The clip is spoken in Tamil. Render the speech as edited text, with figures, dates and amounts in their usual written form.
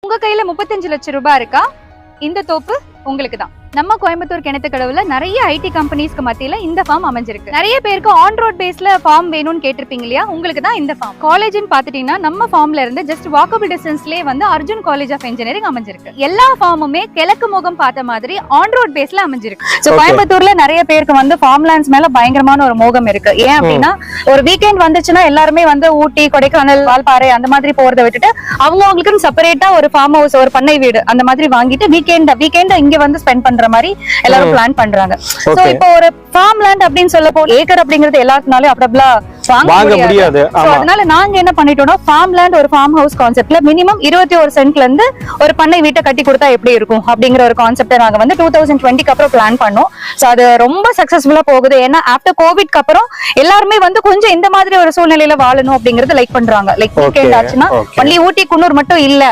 உங்க கையில 35 லட்சம் ரூபாய் இருக்கா? இந்த தோப்பு உங்களுக்கு தான். நம்ம கோயம்புத்தூர் கிணத்துக்கடவுல நிறைய ஐடி கம்பெனிஸ்க்கு மத்தியில இந்த ஃபார்ம் அமைஞ்சிருக்கு. நிறைய பேருக்கு ஆன் ரோட் பேஸ்ல ஃபார்ம் வேணும்னு கேட்டிருப்பீங்க இல்லையா? உங்களுக்கு தான் இந்த ஃபார்ம். காலேஜ்னு பாத்துட்டீங்கன்னா நம்ம ஃபார்ம்ல இருந்து ஜஸ்ட் வாக்கபிள் டிஸ்டன்ஸ்லயே வந்து அர்ஜுன் காலேஜ் ஆஃப் இன்ஜினியரிங் அமைஞ்சிருக்கு. எல்லா ஃபார்முமே கிழக்கு முகம் பார்த்த மாதிரி ஆன் ரோட் பேஸ்ல அமைஞ்சிருக்கு. சோ கோயம்புத்தூர்ல நிறைய பேருக்கு வந்து ஃபார்ம் லேண்ட்ஸ் மேல பயங்கரமான ஒரு மோகம் இருக்கு. ஏன் அப்படின்னா ஒரு வீக்கெண்ட் வந்துச்சுன்னா எல்லாருமே வந்து ஊட்டி, கொடைக்கானல், வால்பாறை அந்த மாதிரி போறதை விட்டுட்டு அவங்களுக்கு செப்பரேட்டா ஒரு ஃபார்ம் ஹவுஸ், ஒரு பண்ணை வீடு அந்த மாதிரி வாங்கிட்டு வீக்கெண்ட் இங்க வந்து ஸ்பெண்ட் பண்ற மாதிரி எல்லாரும் பிளான் பண்றாங்க. சோ இப்போ ஒரு ஃபார்ம் லேண்ட் அப்படின்னு சொல்ல போ ஏக்கர் அப்படிங்கிறது எல்லாருனாலும் அப்டப்லா வாங்க முடியாது. சோ அதனால நாங்க என்ன பண்ணிட்டோம்னா ஃபார்ம் லேண்ட் ஒரு ஃபார்ம் ஹவுஸ் கான்செப்ட்ல மினிமம் 21 சென்ட்ல இருந்து ஒரு பண்ணை வீட்டை கட்டி கொடுத்தா எப்படி இருக்கும் அப்படிங்கிற ஒரு கான்செப்டை நாங்க வந்து 2020க்கு அப்புறம் பிளான் பண்ணோம். சோ அது ரொம்ப சக்சஸ்ஃபுல்லா போகுது. ஏன்னா ஆஃப்டர் கோவிட்க்கு அப்புறம் எல்லாருமே வந்து கொஞ்சம் இந்த மாதிரி ஒரு சூழ்நிலையில வாழணும் அப்படிங்கறது லைக் பண்றாங்க. லைக் வீக்கெண்ட் ஆச்சுன்னா ஒன்லி ஊட்டி, குன்னூர் மட்டும் இல்ல.